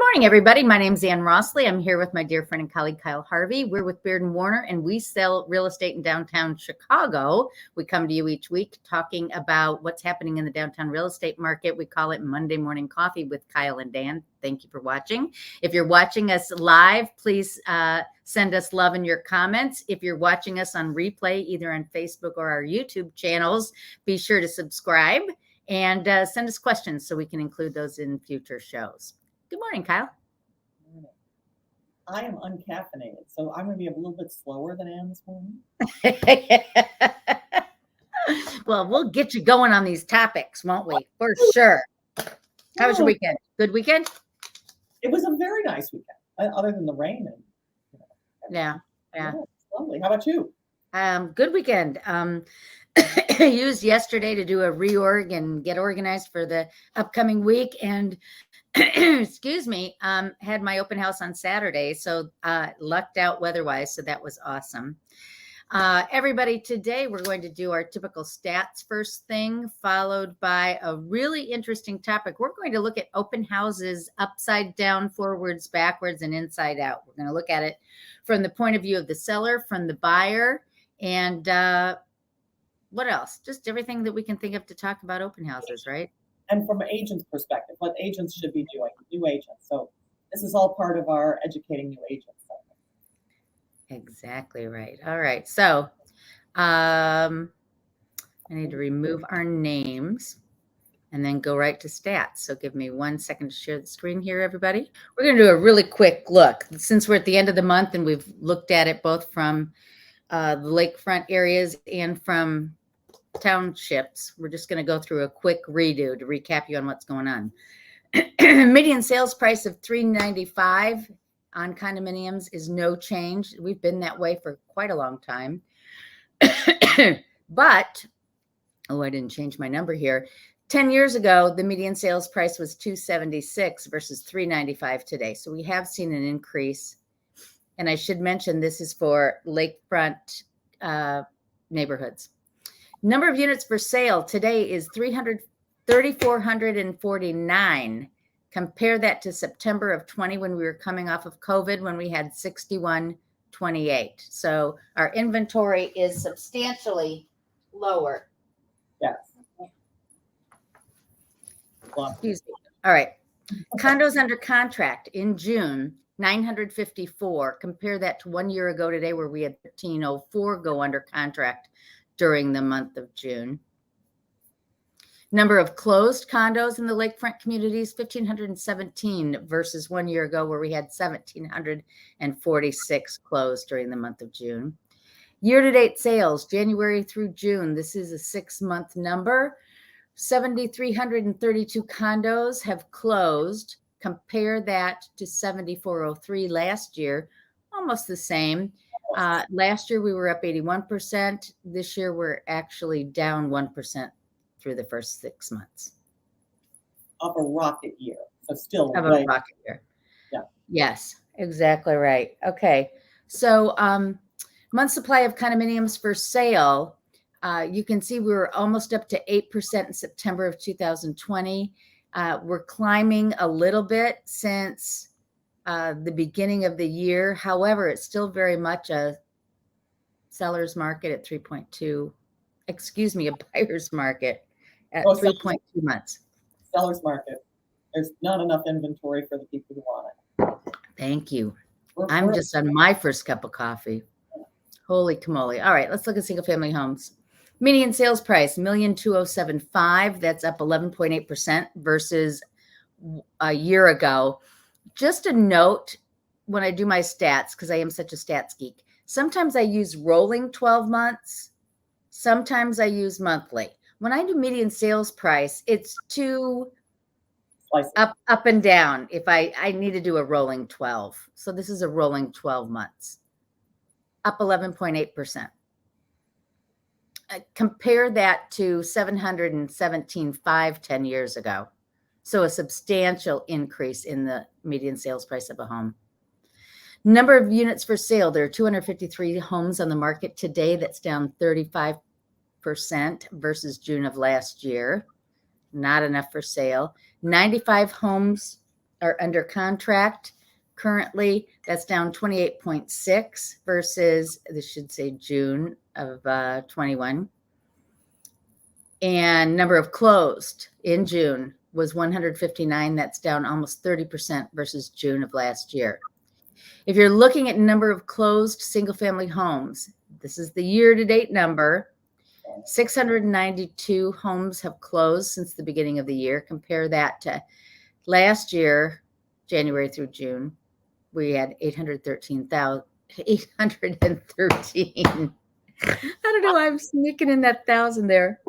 morning, everybody. My name is Ann Rossley. I'm here with my dear friend and colleague, Kyle Harvey. We're with Baird Warner, and we sell real estate in downtown Chicago. We come to you each week talking about what's happening in the downtown real estate market. We call it Monday Morning Coffee with Kyle and Dan. Thank you for watching. If you're watching us live, please send us love in your comments. If you're watching us on replay, either on Facebook or our YouTube channels, be sure to subscribe and send us questions so we can include those in future shows. Good morning, Kyle. I am uncaffeinated, so I'm going to be a little bit slower than Ann this morning. Well, we'll get you going on these topics, won't we? For sure. How was your weekend? Good weekend? It was a very nice weekend, other than the rain. And, yeah. Lovely. How about you? Good weekend. I used yesterday to do a reorg and get organized for the upcoming week, and excuse me, had my open house on Saturday, so lucked out weather-wise, so that was awesome. Everybody, today we're going to do our typical stats first thing, followed by a really interesting topic. We're going to look at open houses upside down, forwards, backwards, and inside out. We're going to look at it from the point of view of the seller, from the buyer, and what else? Just everything that we can think of to talk about open houses, right? And from an agent's perspective, what agents should be doing, new agents. So this is all part of our educating new agents segment. Exactly right. All right. So I need to remove our names and then go right to stats. So give me 1 second to share the screen here, everybody. We're going to do a really quick look. Since we're at the end of the month and we've looked at it both from the lakefront areas and from townships, we're just going to go through a quick redo to recap you on what's going on. Median sales price of $395 on condominiums is no change. We've been that way for quite a long time. But, I didn't change my number here. 10 years ago, the median sales price was $276 versus $395 today. So we have seen an increase. And I should mention this is for lakefront neighborhoods. Number of units for sale today is 3,449. Compare that to September of 20 when we were coming off of COVID, when we had 6,128. So our inventory is substantially lower. Yes. Excuse me. All right. Condos under contract in June, 954. Compare that to 1 year ago today, where we had 1,304 go under contract during the month of June. Number of closed condos in the lakefront communities, 1,517 versus 1 year ago, where we had 1,746 closed during the month of June. Year-to-date sales, January through June, this is a 6-month number. 7,332 condos have closed. Compare that to 7,403 last year, almost the same. Last year we were up 81%. This year we're actually down 1% through the first 6 months. Of a rocket year. So still of a rocket year. Yeah. Yes, exactly right. Okay. So month supply of condominiums for sale. You can see we were almost up to 8% in September of 2020. We're climbing a little bit since the beginning of the year. However, it's still very much a seller's market at 3.2. Excuse me, a buyer's market at 3.2 months. Seller's market. There's not enough inventory for the people who want it. Thank you. I'm just on my first cup of coffee. Holy camole. All right, let's look at single family homes. Median sales price, $1,207,500. That's up 11.8% versus a year ago. Just a note, when I do my stats, because I am such a stats geek, sometimes I use rolling 12 months. Sometimes I use monthly. When I do median sales price, it's too up and down if I need to do a rolling 12. So this is a rolling 12 months. Up 11.8%. Compare that to 717,500 10 years ago. So a substantial increase in the median sales price of a home. Number of units for sale. There are 253 homes on the market today. That's down 35% versus June of last year. Not enough for sale. 95 homes are under contract currently. That's down 28.6 versus, this should say June of 21. And number of closed in June was 159. That's down almost 30% versus June of last year. If you're looking at number of closed single-family homes, this is the year-to-date number. 692 homes have closed since the beginning of the year. Compare that to last year, January through June, we had 813,000. 813. I don't know why I'm sneaking in that thousand there.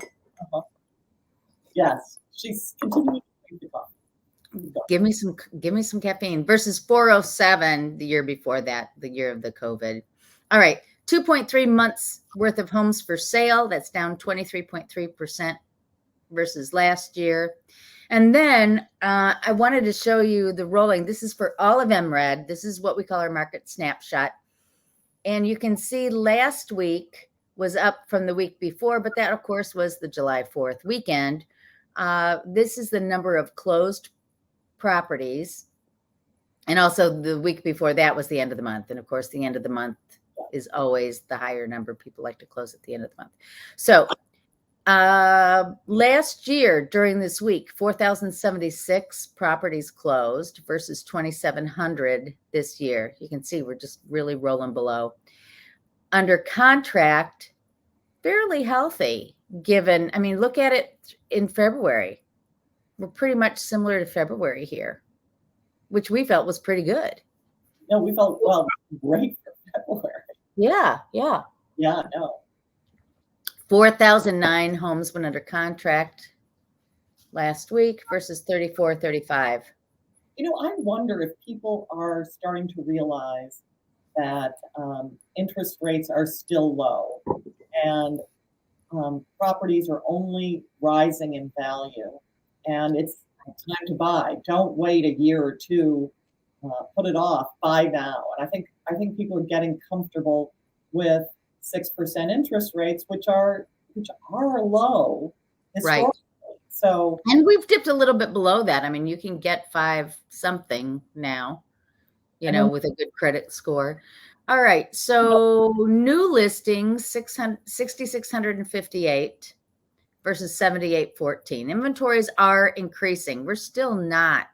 Yes, she's continuing to drink the coffee. Give me some caffeine versus 407 the year before that, the year of the COVID. All right, 2.3 months worth of homes for sale. That's down 23.3% versus last year. And then I wanted to show you the rolling. This is for all of MRED. This is what we call our market snapshot. And you can see last week was up from the week before, but that, of course, was the July 4th weekend. This is the number of closed properties. And also the week before that was the end of the month. And, of course, the end of the month is always the higher number. People like to close at the end of the month. So last year during this week, 4,076 properties closed versus 2,700 this year. You can see we're just really rolling below. Under contract, fairly healthy given, I mean, look at it in February. We're pretty much similar to February here, which we felt was pretty good. No, we felt, well, great for February. Yeah. Yeah, no. 4,009 homes went under contract last week versus 3,435. You know, I wonder if people are starting to realize that interest rates are still low and properties are only rising in value, and it's time to buy. Don't wait a year or two. Put it off. Buy now. And I think people are getting comfortable with 6% interest rates, which are low historically. Right. So, and we've dipped a little bit below that. I mean, you can get 5 something now, you know, with a good credit score. All right. So new listings, 6,658 versus 7,814. Inventories are increasing. We're still not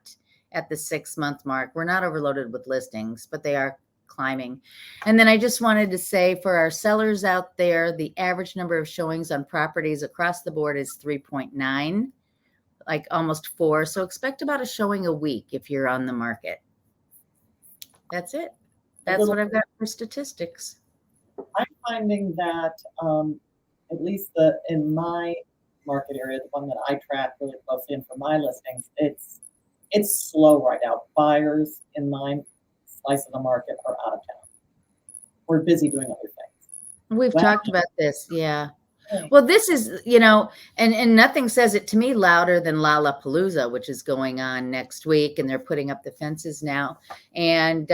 at the 6-month mark. We're not overloaded with listings, but they are climbing. And then I just wanted to say for our sellers out there, the average number of showings on properties across the board is 3.9, like almost 4. So expect about a showing a week if you're on the market. That's it. That's what I've got for statistics. I'm finding that at least in my market area, the one that I track really closely and for my listings, it's slow right now. Buyers in my slice of the market are out of town. We're busy doing other things. We've talked about this. Yeah. Well, this is, you know, and nothing says it to me louder than Lollapalooza, which is going on next week, and they're putting up the fences now. And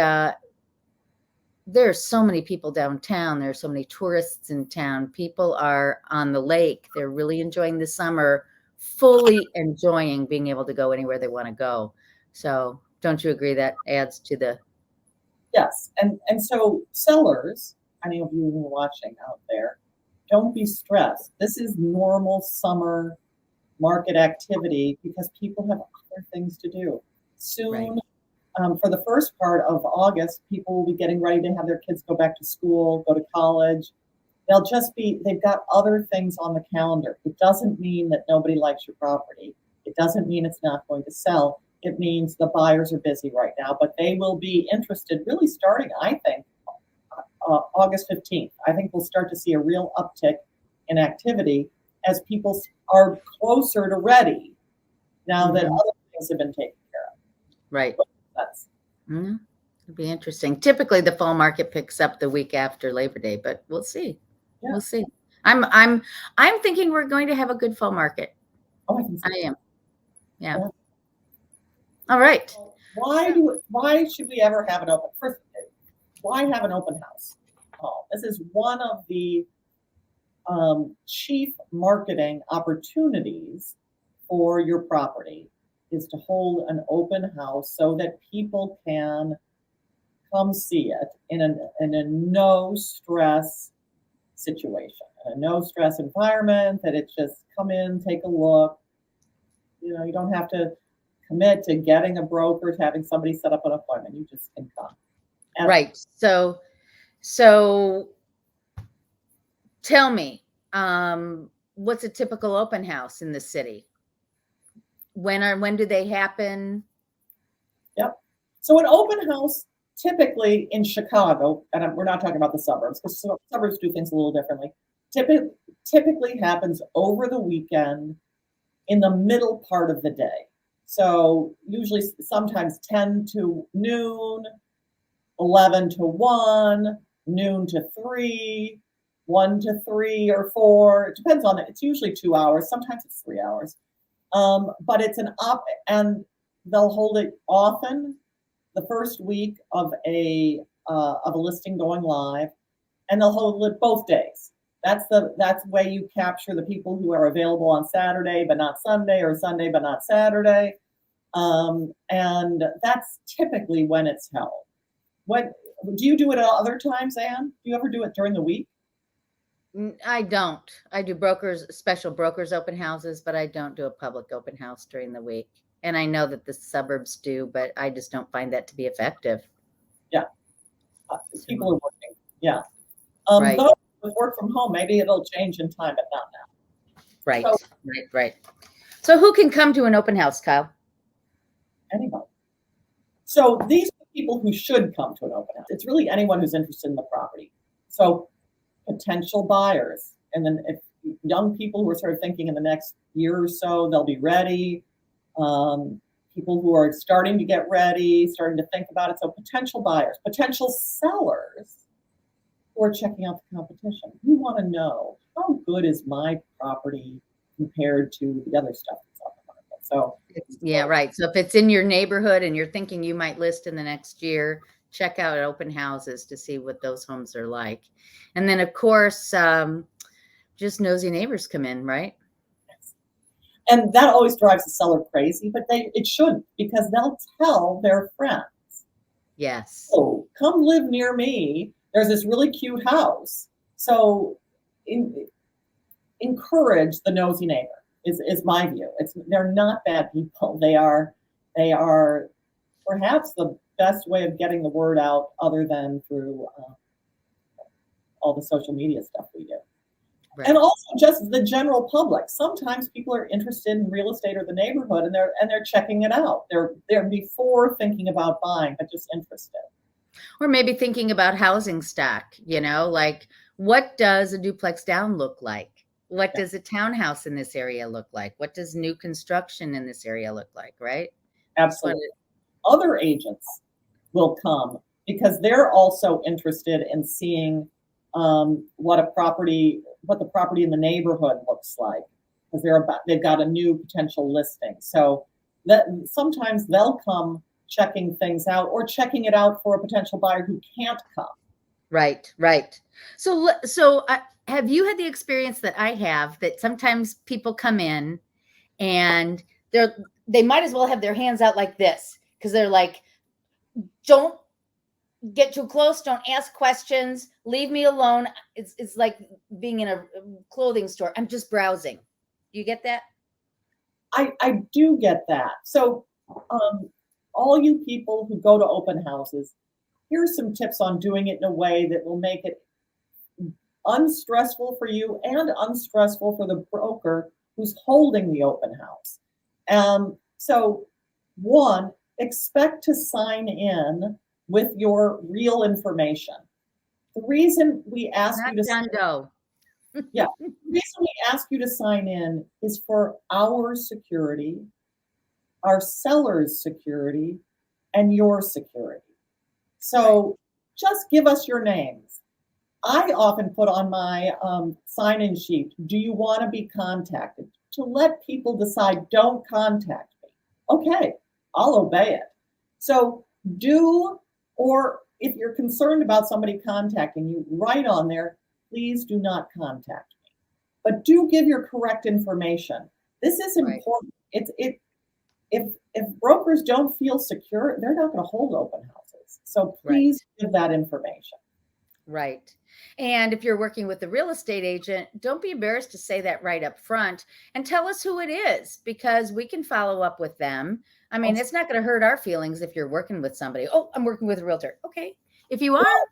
there's so many people downtown. There's so many tourists in town. People are on the lake. They're really enjoying the summer, fully enjoying being able to go anywhere they want to go. So don't you agree that adds to the... Yes. And so sellers, any of you who are watching out there, don't be stressed. This is normal summer market activity because people have other things to do. Soon, for the first part of August, people will be getting ready to have their kids go back to school, go to college. They've got other things on the calendar. It doesn't mean that nobody likes your property. It doesn't mean it's not going to sell. It means the buyers are busy right now, but they will be interested really starting, I think, August 15th. I think we'll start to see a real uptick in activity as people are closer to ready now that other things have been taken care of. Right. That's it'll be interesting. Typically the fall market picks up the week after Labor Day, but we'll see. Yeah. We'll see. I'm thinking we're going to have a good fall market. Oh, I think so. I am. Yeah. All right. Why should we ever have an open? First, why have an open house? This is one of the chief marketing opportunities for your property is to hold an open house so that people can come see it in a no stress situation, a no stress environment, that it's just come in, take a look. You know, you don't have to commit to getting a broker, to having somebody set up an appointment. You just can come. And Right. So tell me, what's a typical open house in the city? When do they happen? Yep. So an open house typically in Chicago, and we're not talking about the suburbs, because suburbs do things a little differently, typically happens over the weekend in the middle part of the day. So usually sometimes 10 to noon, 11 to 1, noon to 3, 1 to 3 or 4. It depends on it. It's usually 2 hours. Sometimes it's 3 hours. But it's and they'll hold it often the first week of a listing going live, and they'll hold it both days. That's the way you capture the people who are available on Saturday but not Sunday, or Sunday but not Saturday. And that's typically when it's held. What do you do it at other times, Anne? Do you ever do it during the week? I don't. I do special brokers open houses, but I don't do a public open house during the week. And I know that the suburbs do, but I just don't find that to be effective. Yeah. People are working. Yeah. Right. Those with work from home, maybe it'll change in time, but not now. Right. So, right. So who can come to an open house, Kyle? Anybody. So these are people who should come to an open house. It's really anyone who's interested in the property. So potential buyers, and then if young people who are sort of thinking in the next year or so they'll be ready, people who are starting to get ready, starting to think about it. So potential buyers, potential sellers who are checking out the competition. You want to know, how good is my property compared to the other stuff that's on the market? So yeah, right. So if it's in your neighborhood and you're thinking you might list in the next year, check out open houses to see what those homes are like. And then, of course, just nosy neighbors come in, right? And that always drives the seller crazy, but it shouldn't, because they'll tell their friends. Yes. Oh, come live near me. There's this really cute house. So encourage the nosy neighbor is my view. They're not bad people. They are perhaps the best way of getting the word out, other than through all the social media stuff we do. Right. And also just the general public. Sometimes people are interested in real estate or the neighborhood, and they're checking it out. They're before thinking about buying, but just interested. Or maybe thinking about housing stock, like, what does a duplex down look like? What does a townhouse in this area look like? What does new construction in this area look like, right? Absolutely. Other agents will come because they're also interested in seeing what the property in the neighborhood looks like, because they've got a new potential listing. So that sometimes they'll come checking things out, or checking it out for a potential buyer who can't come. Right. So have you had the experience that I have, that sometimes people come in and they might as well have their hands out like this, because they're like, don't get too close, don't ask questions, leave me alone. It's like being in a clothing store. I'm just browsing. You get that? I do get that. So all you people who go to open houses, here's some tips on doing it in a way that will make it unstressful for you and unstressful for the broker who's holding the open house. So one, expect to sign in with your real information. The reason we ask you to sign in is for our security, our seller's security, and your security. So just give us your names. I often put on my sign-in sheet, do you want to be contacted? To let people decide, don't contact me. Okay, I'll obey it. So or if you're concerned about somebody contacting you, write on there, please do not contact me. But do give your correct information. This is important. if brokers don't feel secure, they're not going to hold open houses. So Right. please give that information. Right. And if you're working with a real estate agent, don't be embarrassed to say that right up front and tell us who it is because we can follow up with them. I mean, it's not going to hurt our feelings if you're working with somebody. Oh, I'm working with a realtor. Okay. If you are,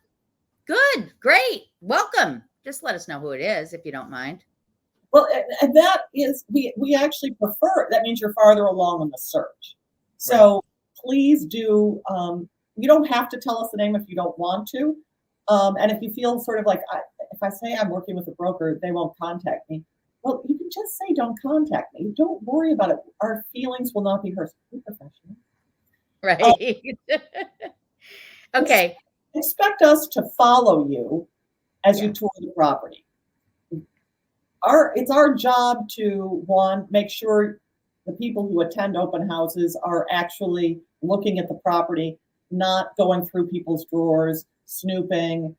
good, great, welcome. Just let us know who it is if you don't mind. Well, and that is, we actually prefer, that means you're farther along in the search. So please do, you don't have to tell us the name if you don't want to. And if you feel sort of like, if I say I'm working with a broker, they won't contact me. Well, you can just say, don't contact me. Don't worry about it. Our feelings will not be hurt. Be professional. Right. Okay. Expect us to follow you as you tour the property. It's our job to, one, make sure the people who attend open houses are actually looking at the property, not going through people's drawers, snooping,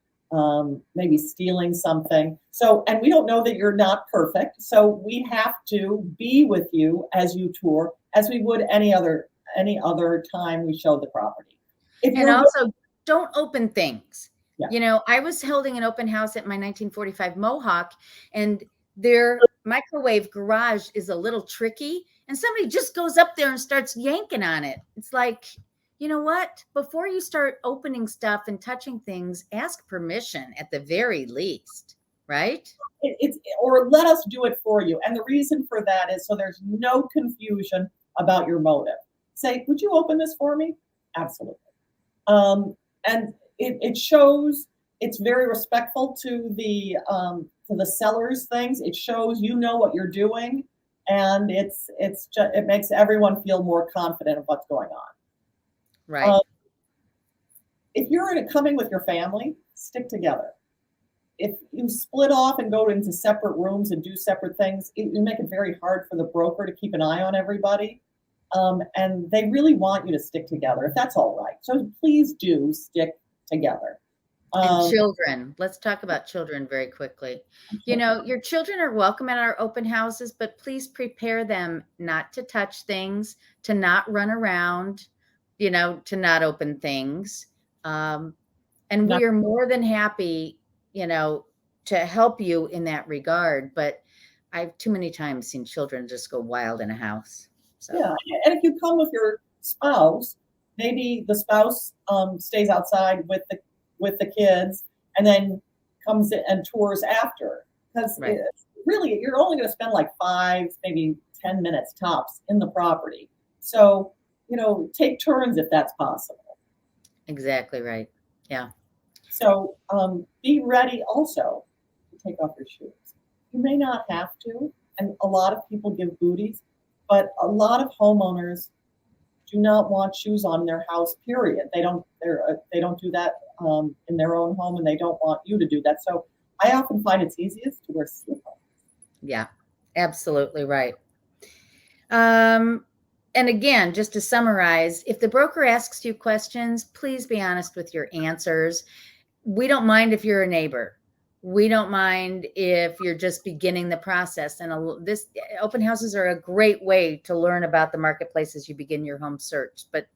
maybe stealing something. So, and we don't know that you're not perfect. So we have to be with you as you tour, as we would any other time we show the property. And also, don't open things. Yeah. You know, I was holding an open house at my 1945 Mohawk, and their microwave garage is a little tricky, and somebody just goes up there and starts yanking on it. It's like, you know what? Before you start opening stuff and touching things, ask permission at the very least, right? Or let us do it for you. And the reason for that is so there's no confusion about your motive. Say, would you open this for me? Absolutely. And it shows, it's very respectful to the seller's things. It shows you know what you're doing, and it makes everyone feel more confident of what's going on. Right. If you're coming with your family, stick together. If you split off and go into separate rooms and do separate things, you make it very hard for the broker to keep an eye on everybody. And they really want you to stick together, if that's all right. So please do stick together. And children. Let's talk about children very quickly. You know, your children are welcome at our open houses, but please prepare them not to touch things, to not run around, you know, to not open things. And we are more than happy, you know, to help you in that regard. But I've too many times seen children just go wild in a house. So. Yeah, and if you come with your spouse, maybe the spouse stays outside with the kids and then comes in and tours after. Because really, you're only going to spend like 5, maybe 10 minutes tops in the property. So, you know, take turns if that's possible. Exactly right. Yeah. So be ready also to take off your shoes. You may not have to, and a lot of people give booties. But a lot of homeowners do not want shoes on their house, period. They don't do that in their own home, and they don't want you to do that. So I often find it's easiest to wear slip-ons. Yeah, absolutely right. And again, just to summarize, if the broker asks you questions, please be honest with your answers. We don't mind if you're a neighbor. We don't mind if you're just beginning the process. And this open houses are a great way to learn about the marketplace as you begin your home search. But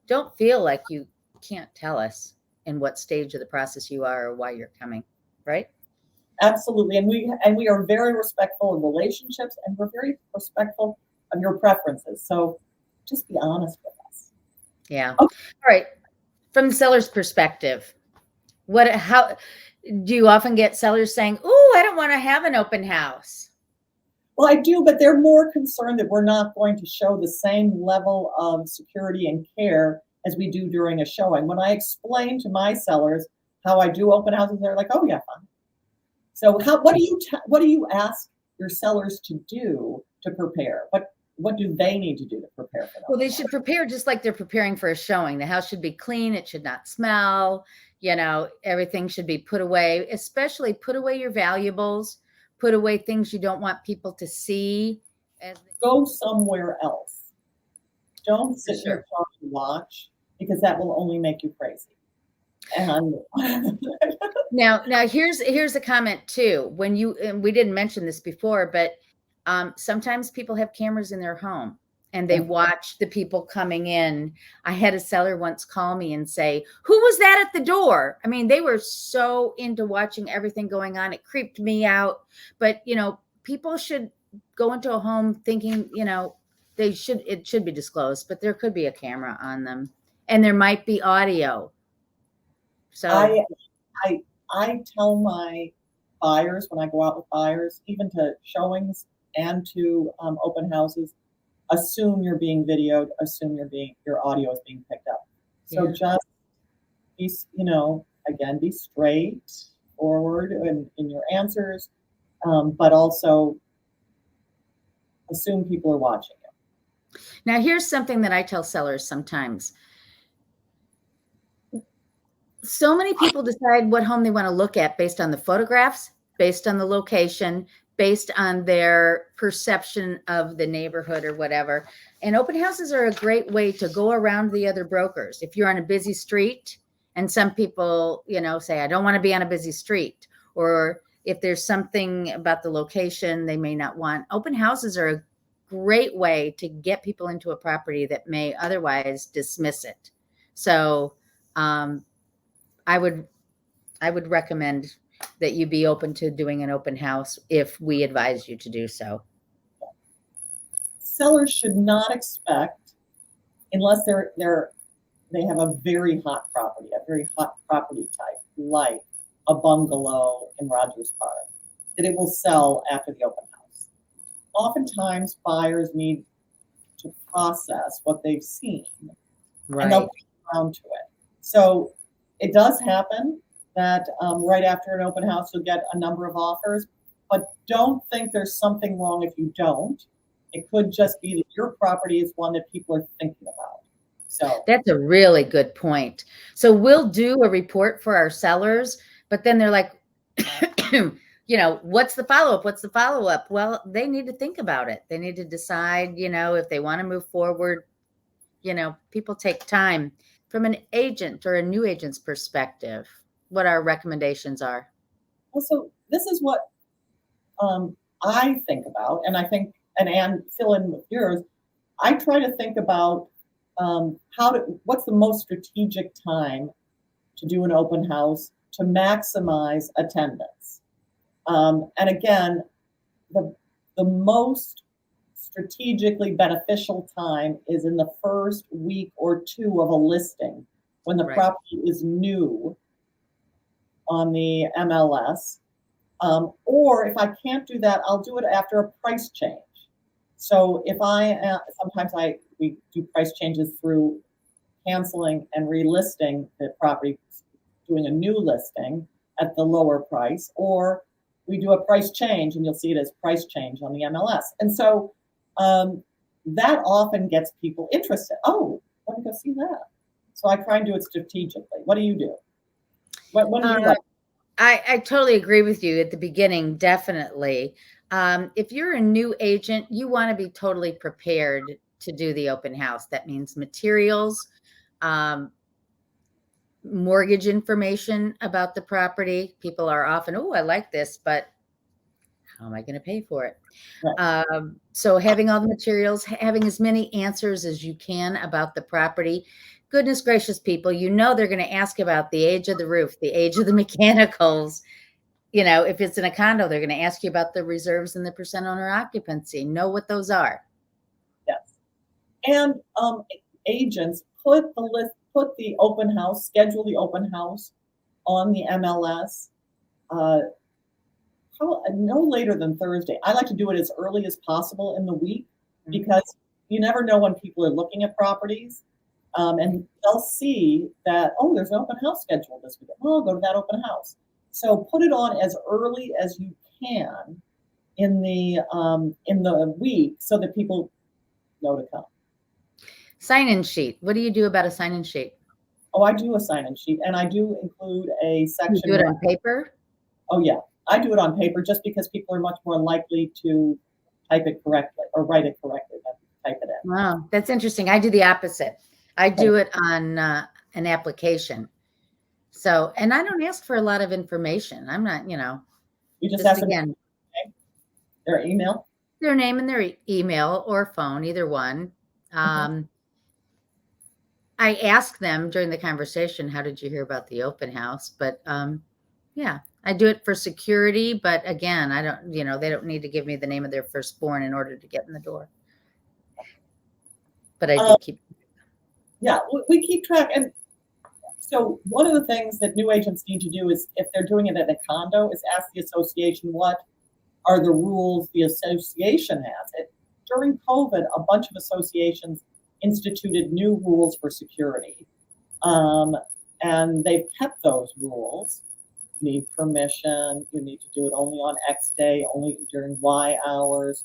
don't feel like you can't tell us in what stage of the process you are or why you're coming, right? Absolutely. And we are very respectful of relationships, and we're very respectful of your preferences. So just be honest with us. Yeah. Okay. All right. From the seller's perspective, how do you often get sellers saying, "Oh, I don't want to have an open house"? Well, I do, but they're more concerned that we're not going to show the same level of security and care as we do during a showing. When I explain to my sellers how I do open houses, they're like, "Oh yeah, fine." So what do you ask your sellers to do to prepare? What do they need to do to prepare for that? Well, they should prepare just like they're preparing for a showing. The house should be clean. It should not smell. You know, everything should be put away, especially put away your valuables, put away things you don't want people to see. Go somewhere else. Don't sit there and watch, because that will only make you crazy. And now here's a comment too. And we didn't mention this before, but sometimes people have cameras in their home. and they watch the people coming in. I had a seller once call me and say, "Who was that at the door?" I mean, they were so into watching everything going on. It creeped me out. But, people should go into a home thinking, it should be disclosed, but there could be a camera on them, and there might be audio. So I tell my buyers when I go out with buyers, even to showings and to open houses, assume you're being videoed, assume your audio is being picked up. So just be, again, be straightforward in your answers, but also assume people are watching you. Now, here's something that I tell sellers sometimes. So many people decide what home they want to look at based on the photographs, based on the location, based on their perception of the neighborhood or whatever. And open houses are a great way to go around the other brokers. If you're on a busy street, and some people, say, I don't want to be on a busy street, or if there's something about the location they may not want. Open houses are a great way to get people into a property that may otherwise dismiss it. So, I would recommend that you be open to doing an open house if we advise you to do so. Sellers should not expect, unless they have a very hot property type, like a bungalow in Rogers Park, that it will sell after the open house. Oftentimes, buyers need to process what they've seen, and they'll come around to it. So it does happen that right after an open house, you'll get a number of offers, but don't think there's something wrong if you don't. It could just be that your property is one that people are thinking about. So that's a really good point. So we'll do a report for our sellers, but then they're like, what's the follow-up? What's the follow-up? Well, they need to think about it. They need to decide, if they want to move forward. People take time. From an agent or a new agent's perspective, what our recommendations are. Well, so this is what I think about, and I think, and Ann, fill in with yours. I try to think about what's the most strategic time to do an open house to maximize attendance. And again, the most strategically beneficial time is in the first week or two of a listing, when the property is new on the MLS. Or if I can't do that, I'll do it after a price change. So if sometimes we do price changes through canceling and relisting the property, doing a new listing at the lower price, or we do a price change, and you'll see it as price change on the MLS. And so that often gets people interested. Oh, let me go see that. So I try and do it strategically. What do you do? What do you like? I totally agree with you at the beginning, definitely. If you're a new agent, you want to be totally prepared to do the open house. That means materials, mortgage information about the property. People are often, oh, I like this, but how am I going to pay for it? Right. So having all the materials, having as many answers as you can about the property. Goodness gracious, people, they're going to ask about the age of the roof, the age of the mechanicals. If it's in a condo, they're going to ask you about the reserves and the percent owner occupancy. Know what those are. Yes. And agents put the open house, schedule the open house on the MLS no later than Thursday. I like to do it as early as possible in the week, because you never know when people are looking at properties. And they'll see that, oh, there's an open house scheduled this weekend. Well, I'll go to that open house. So put it on as early as you can in the week, so that people know to come. Sign-in sheet. What do you do about a sign-in sheet? Oh, I do a sign-in sheet, and I do include a section. You do it on paper? Oh, yeah. I do it on paper, just because people are much more likely to type it correctly or write it correctly than type it in. Wow, that's interesting. I do the opposite. I do it on an application. So, and I don't ask for a lot of information. I'm not, You just ask them their email? Their name and their email or phone, either one. I asked them during the conversation, how did you hear about the open house? But yeah, I do it for security. But again, I don't, they don't need to give me the name of their firstborn in order to get in the door. But I do keep. Yeah, we keep track. And so one of the things that new agents need to do is, if they're doing it at a condo, is ask the association what are the rules the association has. During COVID, a bunch of associations instituted new rules for security. And they've kept those rules. You need permission. You need to do it only on X day, only during Y hours.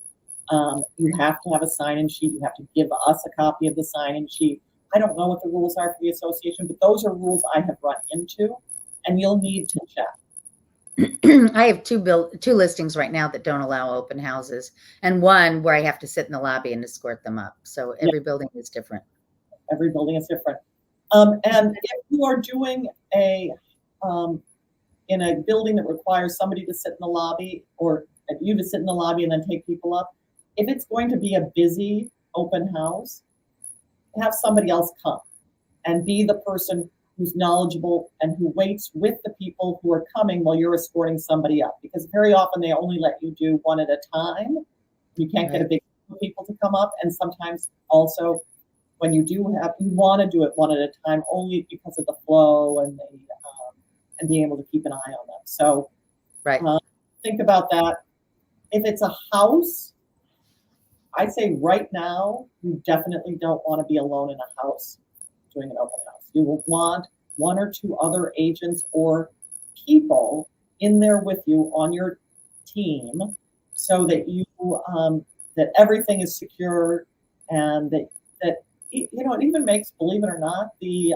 You have to have a sign-in sheet. You have to give us a copy of the sign-in sheet. I don't know what the rules are for the association, but those are rules I have run into, and you'll need to check. I have two listings right now that don't allow open houses, and one where I have to sit in the lobby and escort them up. So every building is different. Every building is different. And if you are doing in a building that requires somebody to sit in the lobby, or you to sit in the lobby and then take people up, if it's going to be a busy open house, have somebody else come and be the person who's knowledgeable and who waits with the people who are coming while you're escorting somebody up. Because very often they only let you do one at a time. You can't get a big group of people to come up. And sometimes also when you want to do it one at a time, only because of the flow and being able to keep an eye on them. So think about that. If it's a house, I'd say right now, you definitely don't want to be alone in a house doing an open house. You will want one or two other agents or people in there with you on your team, so that that everything is secure, and that it even makes, believe it or not, the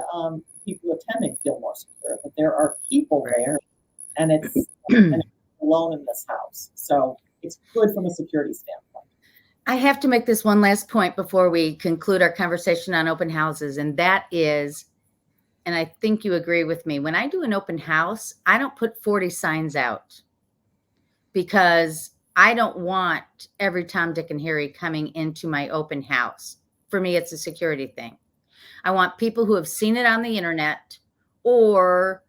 people attending feel more secure, that there are people there, and it's alone in this house. So it's good from a security standpoint. I have to make this one last point before we conclude our conversation on open houses. And that is, and I think you agree with me, when I do an open house, I don't put 40 signs out, because I don't want every Tom, Dick, and Harry coming into my open house. For me, it's a security thing. I want people who have seen it on the internet, or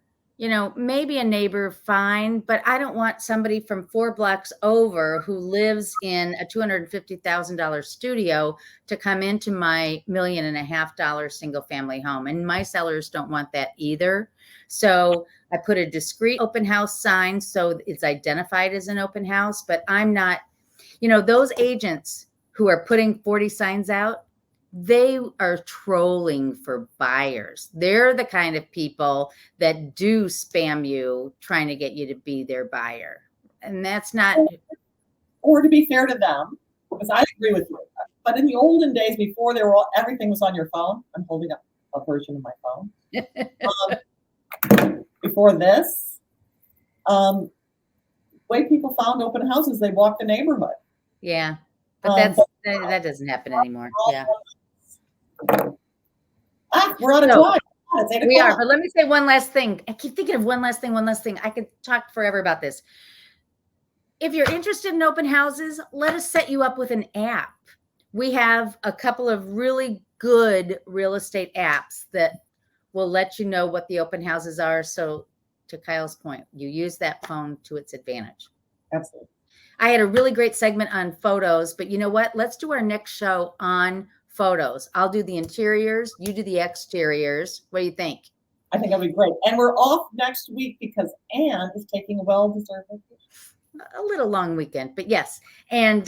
maybe a neighbor, fine, but I don't want somebody from 4 blocks over who lives in a $250,000 studio to come into my $1.5 million single family home. And my sellers don't want that either. So I put a discreet open house sign so it's identified as an open house, but I'm not, those agents who are putting 40 signs out, they are trolling for buyers. They're the kind of people that do spam you, trying to get you to be their buyer. And that's not. Or to be fair to them, because I agree with you, but in the olden days, before everything was on your phone, I'm holding up a version of my phone. Before this, way people found open houses, they walked the neighborhood. Yeah. But that doesn't happen anymore. Yeah. We're out of time. We are, but let me say one last thing. I keep thinking of one last thing. I could talk forever about this. If you're interested in open houses, let us set you up with an app. We have a couple of really good real estate apps that will let you know what the open houses are. So to Kyle's point, you use that phone to its advantage. Absolutely. I had a really great segment on photos, but you know what? Let's do our next show on photos. I'll do the interiors. You do the exteriors. What do you think? I think that'll be great. And we're off next week because Anne is taking a well-deserved vacation. A little long weekend, but yes. And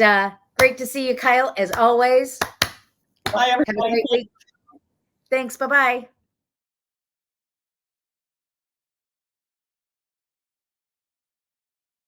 great to see you, Kyle, as always. Bye, everybody. Have a great week. Thanks. Bye-bye.